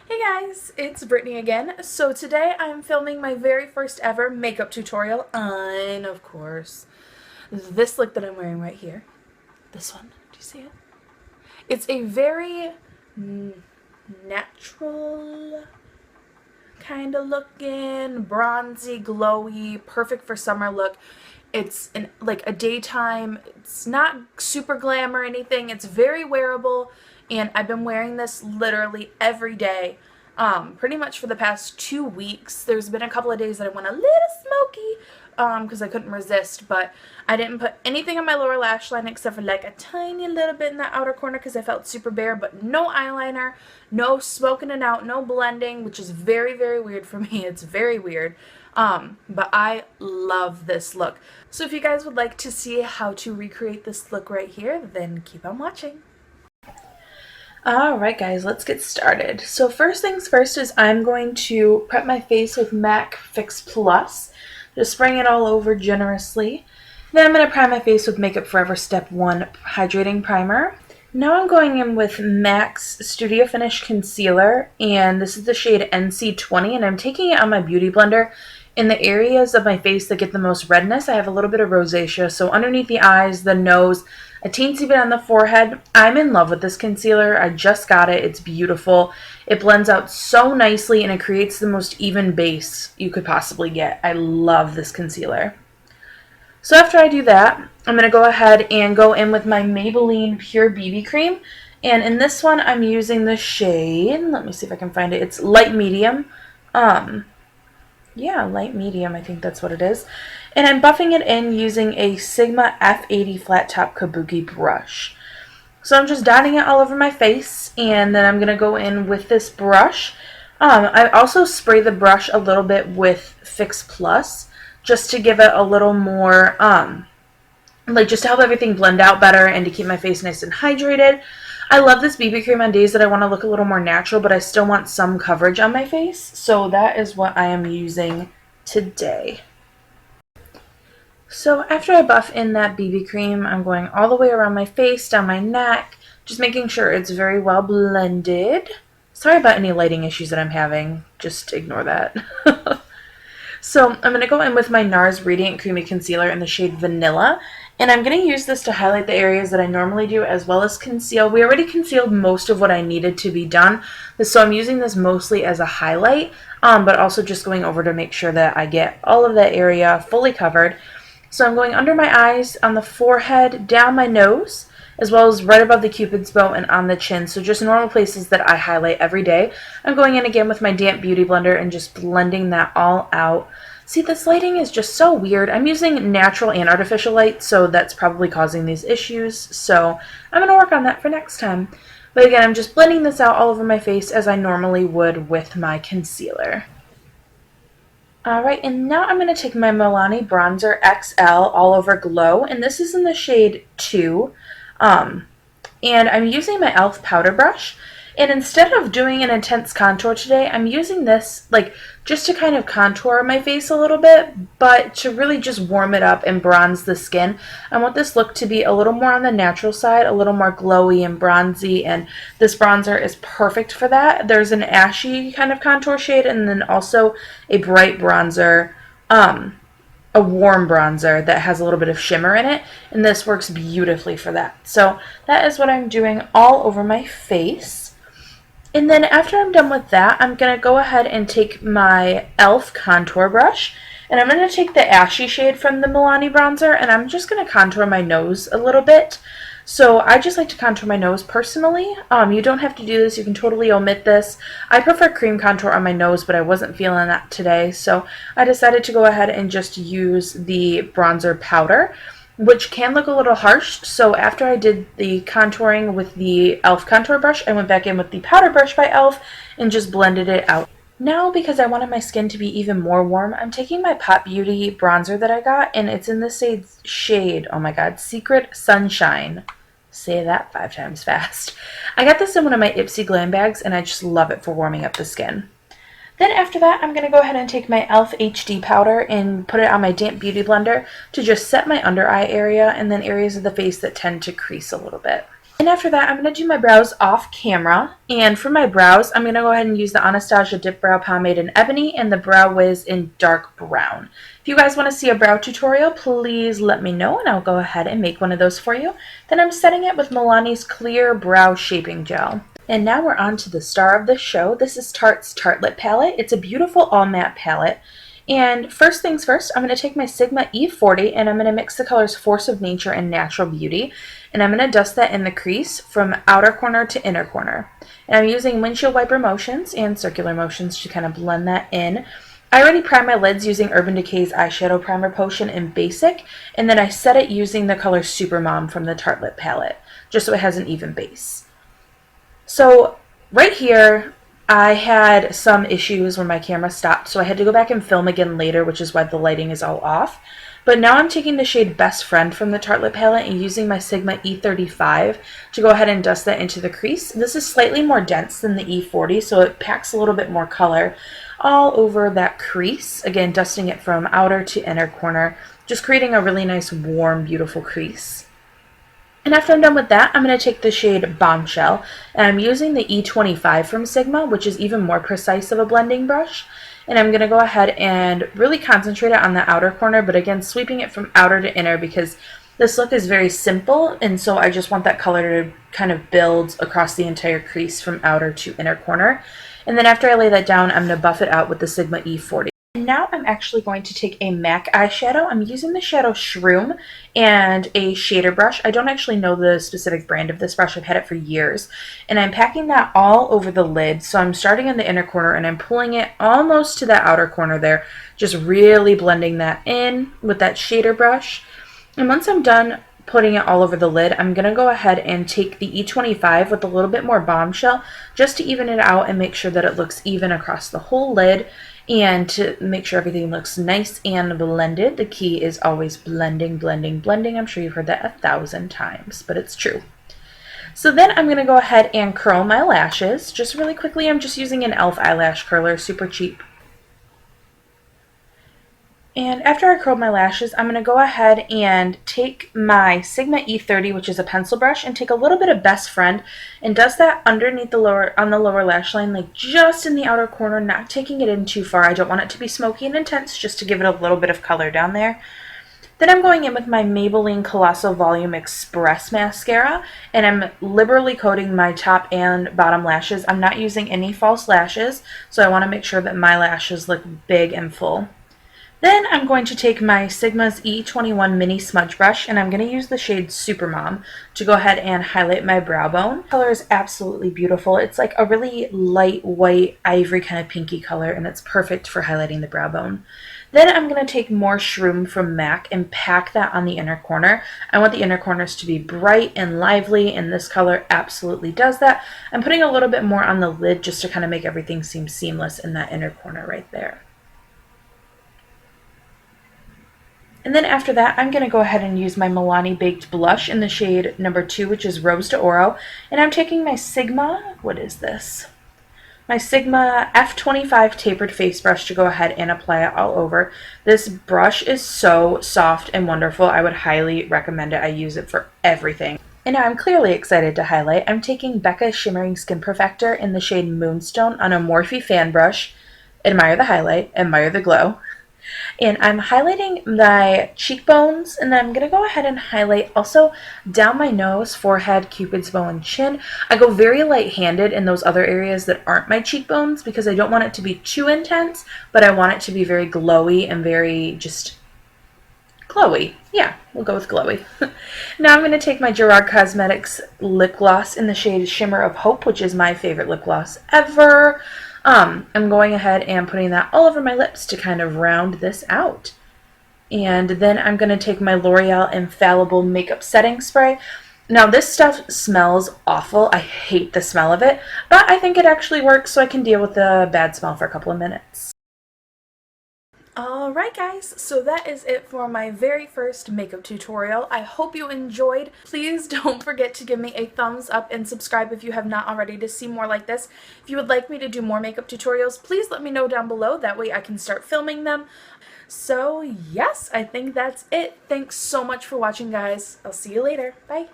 Hey guys, it's Brittany again. So today I'm filming my very first ever makeup tutorial on, of course, this look that I'm wearing right here. This one. Do you see it? It's a very natural kind of looking, bronzy, glowy, perfect for summer look. It's like a daytime, it's not super glam or anything. It's very wearable, and I've been wearing this literally every day. Pretty much for the past 2 weeks. There's been a couple of days that I went a little smoky because I couldn't resist, but I didn't put anything on my lower lash line except for like a tiny little bit in the outer corner because I felt super bare, but no eyeliner, no smoking it out, no blending, which is very, very weird for me. It's very weird. But I love this look. So if you guys would like to see how to recreate this look right here, then keep on watching. Alright guys, let's get started. So first things first is I'm going to prep my face with MAC Fix Plus. Just spraying it all over generously. Then I'm going to prime my face with Makeup Forever Step 1 Hydrating Primer. Now I'm going in with MAC's Studio Finish Concealer, and this is the shade NC20, and I'm taking it on my Beauty Blender. In the areas of my face that get the most redness, I have a little bit of rosacea, so underneath the eyes, the nose, a teensy bit on the forehead. I'm in love with this concealer. I just got it. It's beautiful. It blends out so nicely, and it creates the most even base you could possibly get. I love this concealer. So after I do that, I'm going to go ahead and go in with my Maybelline Pure BB Cream. And in this one, I'm using the shade, let me see if I can find it. It's light medium. Yeah, light medium, I think that's what it is. And I'm buffing it in using a Sigma F80 flat top kabuki brush. So I'm just dotting it all over my face, and then I'm going to go in with this brush. I also spray the brush a little bit with Fix Plus, just to give it a little more, just to help everything blend out better and to keep my face nice and hydrated. I love this BB cream on days that I want to look a little more natural, but I still want some coverage on my face. So that is what I am using today. So after I buff in that BB cream, I'm going all the way around my face, down my neck, just making sure it's very well blended. Sorry about any lighting issues that I'm having. Just ignore that. So I'm going to go in with my Nars Radiant Creamy Concealer in the shade Vanilla. And I'm going to use this to highlight the areas that I normally do as well as conceal. We already concealed most of what I needed to be done. So I'm using this mostly as a highlight, but also just going over to make sure that I get all of that area fully covered. So I'm going under my eyes, on the forehead, down my nose, as well as right above the Cupid's bow and on the chin. So just normal places that I highlight every day. I'm going in again with my damp beauty blender and just blending that all out. See, this lighting is just so weird. I'm using natural and artificial light, so that's probably causing these issues. So I'm going to work on that for next time. But again, I'm just blending this out all over my face as I normally would with my concealer. Alright, and now I'm going to take my Milani Bronzer XL All Over Glow, and this is in the shade 2. And I'm using my e.l.f. powder brush, and instead of doing an intense contour today, I'm using this just to kind of contour my face a little bit, but to really just warm it up and bronze the skin. I want this look to be a little more on the natural side, a little more glowy and bronzy, and this bronzer is perfect for that. There's an ashy kind of contour shade, and then also a bright bronzer, a warm bronzer that has a little bit of shimmer in it, and this works beautifully for that. So that is what I'm doing all over my face. And then after I'm done with that, I'm going to go ahead and take my e.l.f. contour brush, and I'm going to take the ashy shade from the Milani bronzer, and I'm just going to contour my nose a little bit. So I just like to contour my nose personally. You don't have to do this. You can totally omit this. I prefer cream contour on my nose, but I wasn't feeling that today. So I decided to go ahead and just use the bronzer powder, which can look a little harsh. So after I did the contouring with the e.l.f. contour brush, I went back in with the powder brush by e.l.f. and just blended it out. Now, because I wanted my skin to be even more warm, I'm taking my Pot Beauty bronzer that I got, and it's in the shade, oh my god, Secret Sunshine. Say that 5 times fast. I got this in one of my Ipsy Glam bags, and I just love it for warming up the skin. Then after that, I'm going to go ahead and take my e.l.f. HD powder and put it on my damp beauty blender to just set my under eye area and then areas of the face that tend to crease a little bit. And after that, I'm going to do my brows off camera. And for my brows, I'm going to go ahead and use the Anastasia Dipbrow Pomade in Ebony and the Brow Wiz in Dark Brown. If you guys want to see a brow tutorial, please let me know and I'll go ahead and make one of those for you. Then I'm setting it with Milani's Clear Brow Shaping Gel. And now we're on to the star of the show. This is Tarte's Tartelette palette. It's a beautiful all matte palette. And first things first, I'm going to take my Sigma E40 and I'm going to mix the colors Force of Nature and Natural Beauty. And I'm going to dust that in the crease from outer corner to inner corner. And I'm using windshield wiper motions and circular motions to kind of blend that in. I already primed my lids using Urban Decay's Eyeshadow Primer Potion in Basic. And then I set it using the color Supermom from the Tartelette palette, just so it has an even base. So right here, I had some issues when my camera stopped, so I had to go back and film again later, which is why the lighting is all off. But now I'm taking the shade Best Friend from the Tartelette palette and using my Sigma E35 to go ahead and dust that into the crease. This is slightly more dense than the E40, so it packs a little bit more color all over that crease. Again, dusting it from outer to inner corner, just creating a really nice, warm, beautiful crease. And after I'm done with that, I'm going to take the shade Bombshell, and I'm using the E25 from Sigma, which is even more precise of a blending brush. And I'm going to go ahead and really concentrate it on the outer corner, but again, sweeping it from outer to inner because this look is very simple, and so I just want that color to kind of build across the entire crease from outer to inner corner. And then after I lay that down, I'm going to buff it out with the Sigma E40. And now I'm actually going to take a MAC eyeshadow. I'm using the shadow Shroom and a shader brush. I don't actually know the specific brand of this brush. I've had it for years. And I'm packing that all over the lid. So I'm starting in the inner corner and I'm pulling it almost to that outer corner there. Just really blending that in with that shader brush. And once I'm done putting it all over the lid, I'm going to go ahead and take the E25 with a little bit more Bombshell just to even it out and make sure that it looks even across the whole lid. And to make sure everything looks nice and blended, the key is always blending, blending, blending. I'm sure you've heard that 1,000 times, but it's true. So then I'm going to go ahead and curl my lashes. Just really quickly, I'm just using an e.l.f. eyelash curler, super cheap. And after I curled my lashes, I'm going to go ahead and take my Sigma E30, which is a pencil brush, and take a little bit of Best Friend and dust that underneath the on the lower lash line, like just in the outer corner, not taking it in too far. I don't want it to be smoky and intense, just to give it a little bit of color down there. Then I'm going in with my Maybelline Colossal Volume Express Mascara, and I'm liberally coating my top and bottom lashes. I'm not using any false lashes, so I want to make sure that my lashes look big and full. Then I'm going to take my Sigma's E21 Mini Smudge Brush, and I'm going to use the shade Supermom to go ahead and highlight my brow bone. The color is absolutely beautiful. It's like a really light white ivory kind of pinky color, and it's perfect for highlighting the brow bone. Then I'm going to take more Shroom from MAC and pack that on the inner corner. I want the inner corners to be bright and lively, and this color absolutely does that. I'm putting a little bit more on the lid just to kind of make everything seem seamless in that inner corner right there. And then after that, I'm going to go ahead and use my Milani Baked Blush in the shade number 2, which is Rose de Oro. And I'm taking my Sigma, what is this? My Sigma F25 Tapered Face Brush to go ahead and apply it all over. This brush is so soft and wonderful. I would highly recommend it. I use it for everything. And now I'm clearly excited to highlight. I'm taking Becca Shimmering Skin Perfector in the shade Moonstone on a Morphe Fan Brush. Admire the highlight, admire the glow. And I'm highlighting my cheekbones, and then I'm going to go ahead and highlight also down my nose, forehead, cupid's bow, and chin. I go very light-handed in those other areas that aren't my cheekbones because I don't want it to be too intense, but I want it to be very glowy and very just glowy. Yeah, we'll go with glowy. Now I'm going to take my Gerard Cosmetics lip gloss in the shade Shimmer of Hope, which is my favorite lip gloss ever. I'm going ahead and putting that all over my lips to kind of round this out. And then I'm going to take my L'Oreal Infallible Makeup Setting Spray. Now this stuff smells awful. I hate the smell of it, but I think it actually works so I can deal with the bad smell for a couple of minutes. Alright guys, so that is it for my very first makeup tutorial. I hope you enjoyed. Please don't forget to give me a thumbs up and subscribe if you have not already to see more like this. If you would like me to do more makeup tutorials, please let me know down below. That way I can start filming them. So yes, I think that's it. Thanks so much for watching guys. I'll see you later. Bye.